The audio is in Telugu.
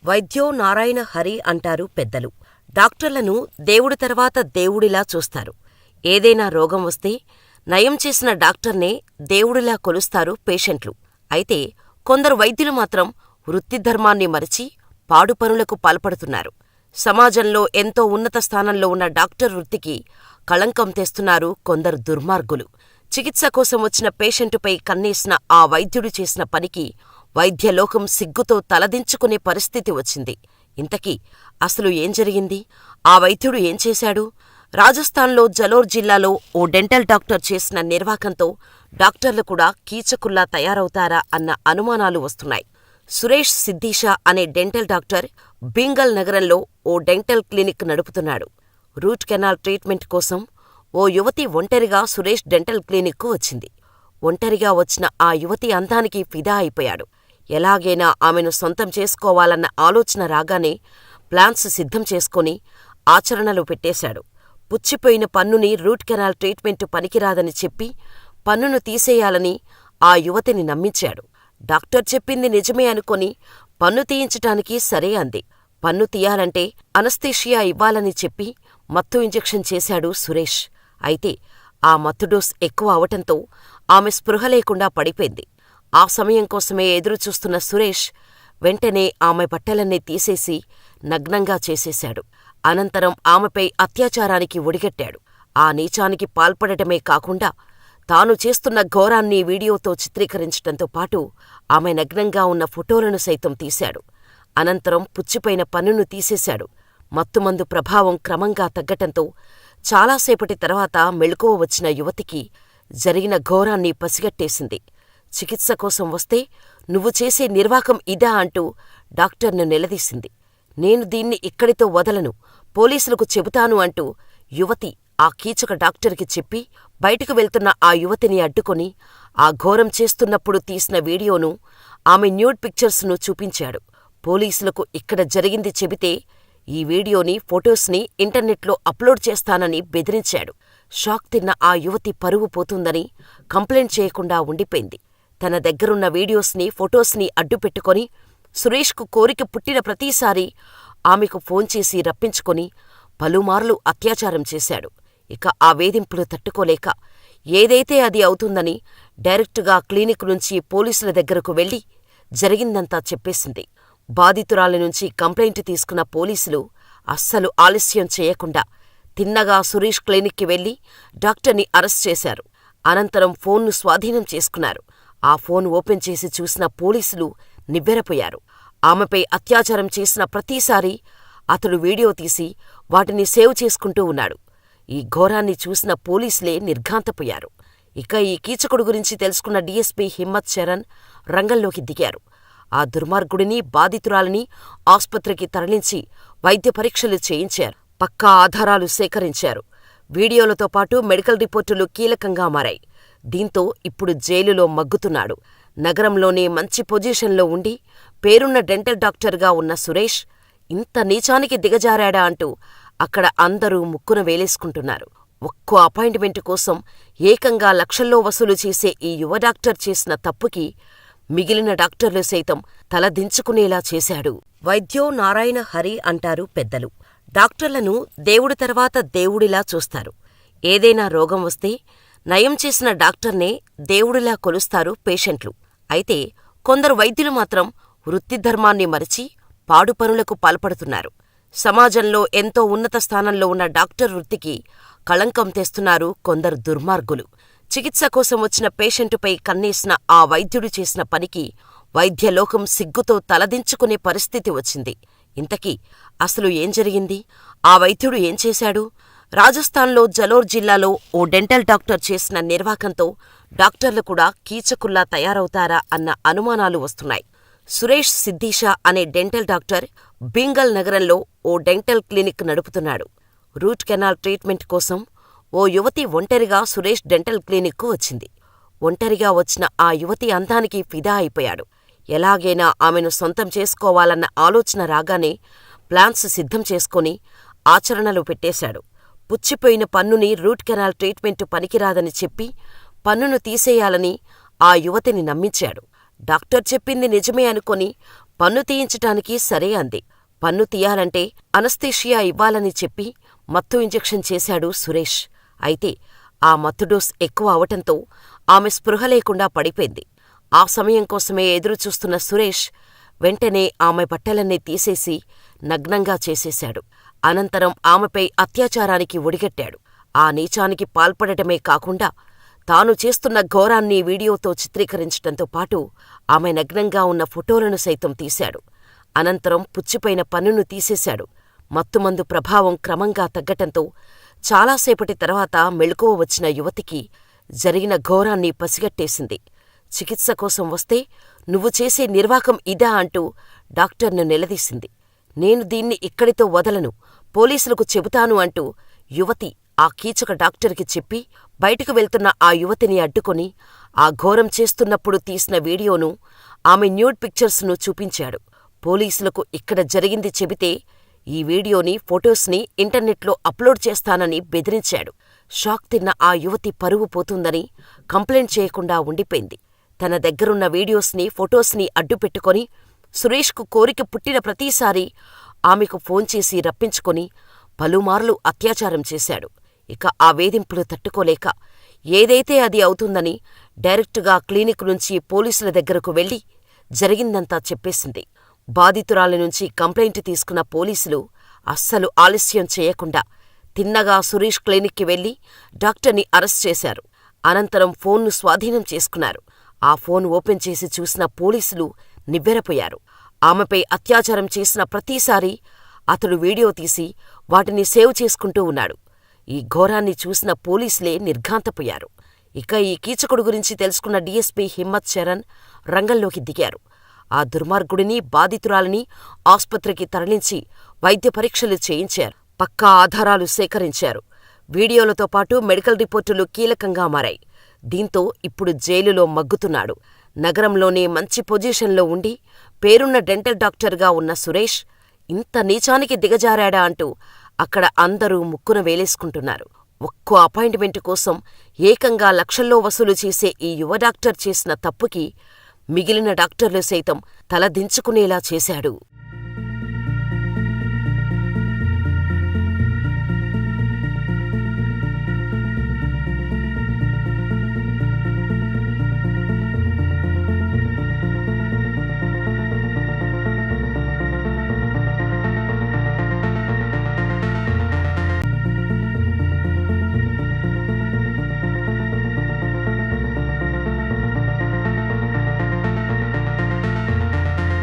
వైద్యో నారాయణ హరి అంటారు పెద్దలు. డాక్టర్లను దేవుడి తర్వాత దేవుడిలా చూస్తారు. ఏదైనా రోగం వస్తే నయం చేసిన డాక్టర్నే దేవుడిలా కొలుస్తారు పేషెంట్లు. అయితే కొందరు వైద్యులు మాత్రం వృత్తిధర్మాన్ని మరచి పాడుపనులకు పాల్పడుతున్నారు. సమాజంలో ఎంతో ఉన్నత స్థానంలో ఉన్న డాక్టర్ వృత్తికి కళంకం తెస్తున్నారు కొందరు దుర్మార్గులు. చికిత్స కోసం వచ్చిన పేషెంటుపై కన్నేసిన ఆ వైద్యుడు చేసిన పనికి వైద్యలోకం సిగ్గుతో తలదించుకునే పరిస్థితి వచ్చింది. ఇంతకీ అసలు ఏం జరిగింది? ఆ వైద్యుడు ఏం చేశాడు? రాజస్థాన్లో జలోర్ జిల్లాలో ఓ డెంటల్ డాక్టర్ చేసిన నిర్వాకంతో డాక్టర్లు కూడా కీచకుల్లా తయారవుతారా అన్న అనుమానాలు వస్తున్నాయి. సురేష్ సిద్దీషా అనే డెంటల్ డాక్టర్ భీంగల్ నగరంలో ఓ డెంటల్ క్లినిక్ నడుపుతున్నాడు. రూట్ కెనాల్ ట్రీట్మెంట్ కోసం ఓ యువతి ఒంటరిగా సురేష్ డెంటల్ క్లినిక్కు వచ్చింది. ఒంటరిగా వచ్చిన ఆ యువతి అందానికి ఫిదా అయిపోయాడు. ఎలాగైనా ఆమెను సొంతం చేసుకోవాలన్న ఆలోచన రాగానే ప్లాన్స్ సిద్ధం చేసుకుని ఆచరణలో పెట్టేశాడు. పుచ్చిపోయిన పన్నుని రూట్ కెనాల్ ట్రీట్మెంటు పనికిరాదని చెప్పి పన్నును తీసేయాలని ఆ యువతిని నమ్మించాడు. డాక్టర్ చెప్పింది నిజమే అనుకొని పన్ను తీయించటానికి సరే అంది. పన్ను తీయాలంటే అనస్థీషియా ఇవ్వాలని చెప్పి మత్తు ఇంజెక్షన్ చేశాడు సురేష్. అయితే ఆ మత్తు డోస్ ఎక్కువ అవటంతో ఆమె స్పృహ లేకుండా పడిపోయింది. ఆ సమయం కోసమే ఎదురుచూస్తున్న సురేష్ వెంటనే ఆమె బట్టలన్నీ తీసేసి నగ్నంగా చేసేశాడు. అనంతరం ఆమెపై అత్యాచారానికి ఒడిగట్టాడు. ఆ నీచానికి పాల్పడటమే కాకుండా తాను చేస్తున్న ఘోరాన్ని వీడియోతో చిత్రీకరించటంతో పాటు ఆమె నగ్నంగా ఉన్న ఫోటోలను సైతం తీశాడు. అనంతరం పుచ్చిపోయిన పన్నును తీసేశాడు. మత్తుమందు ప్రభావం క్రమంగా తగ్గటంతో చాలాసేపటి తర్వాత మెళకువ వచ్చిన యువతికి జరిగిన ఘోరాన్ని పసిగట్టేసింది. చికిత్స కోసం వస్తే నువ్వు చేసే నిర్వాకం ఇదా అంటూ డాక్టర్ను నిలదీసింది. నేను దీన్ని ఇక్కడితో వదలను, పోలీసులకు చెబుతాను అంటూ యువతి ఆ కీచక డాక్టర్కి చెప్పి బయటకు వెళ్తున్న ఆ యువతిని అడ్డుకొని ఆ ఘోరం చేస్తున్నప్పుడు తీసిన వీడియోను, ఆమె న్యూడ్ పిక్చర్స్ను చూపించాడు. పోలీసులకు ఇక్కడ జరిగింది చెబితే ఈ వీడియోని, ఫొటోస్ని ఇంటర్నెట్లో అప్లోడ్ చేస్తానని బెదిరించాడు. షాక్ తిన్న ఆ యువతి పరువు పోతుందని కంప్లైంట్ చేయకుండా ఉండిపోయింది. తన దగ్గరున్న వీడియోస్ని, ఫొటోస్ని అడ్డుపెట్టుకొని సురేష్కు కోరిక పుట్టిన ప్రతిసారీ ఆమెకు ఫోన్ చేసి రప్పించుకొని పలుమార్లు అత్యాచారం చేశాడు. ఇక ఆ వేధింపులు తట్టుకోలేక ఏదైతే అది అవుతుందని డైరెక్టుగా క్లినిక్ నుంచి పోలీసుల దగ్గరకు వెళ్లి జరిగిందంతా చెప్పేసింది. బాధితురాలి నుంచి కంప్లైంట్ తీసుకున్న పోలీసులు అస్సలు ఆలస్యం చేయకుండా తిన్నగా సురేష్ క్లినిక్కి వెళ్లి డాక్టర్ని అరెస్ట్ చేశారు. అనంతరం ఫోన్ను స్వాధీనం చేసుకున్నారు. ఆ ఫోన్ ఓపెన్ చేసి చూసిన పోలీసులు నివ్వెరపోయారు. ఆమెపై అత్యాచారం చేసిన ప్రతిసారీ అతడు వీడియో తీసి వాటిని సేవ్ చేసుకుంటూ ఉన్నాడు. ఈ ఘోరాన్ని చూసిన పోలీసులే నిర్ఘాంతపోయారు. ఇక ఈ కీచకుడు గురించి తెలుసుకున్న డీఎస్పీ హిమ్మత్ చరణ్ రంగంలోకి దిగారు. ఆ దుర్మార్గుడిని, బాధితురాలిని ఆస్పత్రికి తరలించి వైద్య పరీక్షలు చేయించారు. పక్కా ఆధారాలు సేకరించారు. వీడియోలతో పాటు మెడికల్ రిపోర్టులు కీలకంగా మారాయి. దీంతో ఇప్పుడు జైలులో మగ్గుతున్నాడు. నగరంలోనే మంచి పొజిషన్లో ఉండి పేరున్న డెంటల్ డాక్టర్గా ఉన్న సురేష్ ఇంత నీచానికి దిగజారాడా అంటూ అక్కడ అందరూ ముక్కున వేలేసుకుంటున్నారు. ఒక్కో అపాయింట్మెంటు కోసం ఏకంగా లక్షల్లో వసూలు చేసే ఈ యువ డాక్టర్ చేసిన తప్పుకి మిగిలిన డాక్టర్లు సైతం తలదించుకునేలా చేశాడు. వైద్యో నారాయణ హరి అంటారు పెద్దలు. డాక్టర్లను దేవుడి తర్వాత దేవుడిలా చూస్తారు. ఏదైనా రోగం వస్తే నయం చేసిన డాక్టర్నే దేవుడిలా కొలుస్తారు పేషెంట్లు. అయితే కొందరు వైద్యులు మాత్రం వృత్తిధర్మాన్ని మరచి పాడుపనులకు పాల్పడుతున్నారు. సమాజంలో ఎంతో ఉన్నత స్థానంలో ఉన్న డాక్టర్ వృత్తికి కళంకం తెస్తున్నారు కొందరు దుర్మార్గులు. చికిత్స కోసం వచ్చిన పేషెంటుపై కన్నేసిన ఆ వైద్యుడు చేసిన పనికి వైద్యలోకం సిగ్గుతో తలదించుకునే పరిస్థితి వచ్చింది. ఇంతకీ అసలు ఏం జరిగింది? ఆ వైద్యుడు ఏం చేశాడు? రాజస్థాన్లో జలోర్ జిల్లాలో ఓ డెంటల్ డాక్టర్ చేసిన నిర్వాకంతో డాక్టర్లు కూడా కీచకుల్లా తయారవుతారా అన్న అనుమానాలు వస్తున్నాయి. సురేష్ సిద్దీషా అనే డెంటల్ డాక్టర్ భీంగల్ నగరంలో ఓ డెంటల్ క్లినిక్ నడుపుతున్నాడు. రూట్ కెనాల్ ట్రీట్మెంట్ కోసం ఓ యువతి ఒంటరిగా సురేష్ డెంటల్ క్లినిక్కు వచ్చింది. ఒంటరిగా వచ్చిన ఆ యువతి అందానికి ఫిదా అయిపోయాడు. ఎలాగైనా ఆమెను సొంతం చేసుకోవాలన్న ఆలోచన రాగానే ప్లాన్స్ సిద్ధం చేసుకుని ఆచరణలో పెట్టేశాడు. పుచ్చిపోయిన పన్నుని రూట్ కెనాల్ ట్రీట్మెంటు పనికిరాదని చెప్పి పన్నును తీసేయాలని ఆ యువతిని నమ్మించాడు. డాక్టర్ చెప్పింది నిజమే అనుకొని పన్ను తీయించటానికి సరే అంది. పన్ను తీయాలంటే అనస్థీషియా ఇవ్వాలని చెప్పి మత్తు ఇంజెక్షన్ చేశాడు సురేష్. అయితే ఆ మత్తు డోస్ ఎక్కువ అవటంతో ఆమె స్పృహ లేకుండా పడిపోయింది. ఆ సమయం కోసమే ఎదురుచూస్తున్న సురేష్ వెంటనే ఆమె బట్టలన్నీ తీసేసి నగ్నంగా చేసేశాడు. అనంతరం ఆమెపై అత్యాచారానికి ఒడిగట్టాడు. ఆ నీచానికి పాల్పడటమే కాకుండా తాను చేస్తున్న ఘోరాన్ని వీడియోతో చిత్రీకరించటంతో పాటు ఆమె నగ్నంగా ఉన్న ఫోటోలను సైతం తీశాడు. అనంతరం పుచ్చిపోయిన పన్నును తీసేశాడు. మత్తుమందు ప్రభావం క్రమంగా తగ్గటంతో చాలాసేపటి తర్వాత మెలకువ వచ్చిన యువతికి జరిగిన ఘోరాన్ని పసిగట్టేసింది. చికిత్స కోసం వస్తే నువ్వు చేసే నిర్వాకం ఇదా అంటూ డాక్టర్ను నిలదీసింది. నేను దీన్ని ఇక్కడితో వదలను, పోలీసులకు చెబుతాను అంటూ యువతి ఆ కీచక డాక్టర్కి చెప్పి బయటకు వెళ్తున్న ఆ యువతిని అడ్డుకొని ఆ ఘోరం చేస్తున్నప్పుడు తీసిన వీడియోను, ఆమె న్యూడ్ పిక్చర్స్ను చూపించాడు. పోలీసులకు ఇక్కడ జరిగింది చెబితే ఈ వీడియోని, ఫొటోస్ని ఇంటర్నెట్లో అప్లోడ్ చేస్తానని బెదిరించాడు. షాక్ తిన్న ఆ యువతి పరువు పోతుందని కంప్లైంట్ చేయకుండా ఉండిపోయింది. తన దగ్గరున్న వీడియోస్ని, ఫొటోస్ని అడ్డుపెట్టుకొని సురేష్కు కోరిక పుట్టిన ప్రతిసారీ ఆమెకు ఫోన్ చేసి రప్పించుకొని పలుమార్లు అత్యాచారం చేశాడు. ఇక ఆ వేధింపులు తట్టుకోలేక ఏదైతే అది అవుతుందని డైరెక్టుగా క్లినిక్ నుంచి పోలీసుల దగ్గరకు వెళ్లి జరిగిందంతా చెప్పేసింది. బాధితురాలి నుంచి కంప్లైంట్ తీసుకున్న పోలీసులు అస్సలు ఆలస్యం చేయకుండా తిన్నగా సురేష్ క్లినిక్కి వెళ్లి డాక్టర్ని అరెస్ట్ చేశారు. అనంతరం ఫోన్ను స్వాధీనం చేసుకున్నారు. ఆ ఫోన్ ఓపెన్ చేసి చూసిన పోలీసులు నివ్వెరపోయారు. ఆమెపై అత్యాచారం చేసిన ప్రతిసారీ అతడు వీడియో తీసి వాటిని సేవ్ చేసుకుంటూ ఉన్నాడు. ఈ ఘోరాన్ని చూసిన పోలీసులే నిర్ఘాంతపోయారు. ఇక ఈ కీచకుడు గురించి తెలుసుకున్న డీఎస్పీ హిమ్మత్ చరణ్ రంగంలోకి దిగారు. ఆ దుర్మార్గుడిని, బాధితురాలిని ఆస్పత్రికి తరలించి వైద్య పరీక్షలు చేయించారు. పక్కా ఆధారాలు సేకరించారు. వీడియోలతో పాటు మెడికల్ రిపోర్టులు కీలకంగా మారాయి. దీంతో ఇప్పుడు జైలులో మగ్గుతున్నాడు. నగరంలోనే మంచి పొజిషన్లో ఉండి పేరున్న డెంటల్ డాక్టర్గా ఉన్న సురేష్ ఇంత నీచానికి దిగజారాడా అంటూ అక్కడ అందరూ ముక్కున వేలేసుకుంటున్నారు. ఒక్కో అపాయింట్మెంటు కోసం ఏకంగా లక్షల్లో వసూలు చేసే ఈ యువ డాక్టర్ చేసిన తప్పుకి మిగిలిన డాక్టర్లు సైతం తలదించుకునేలా చేశాడు.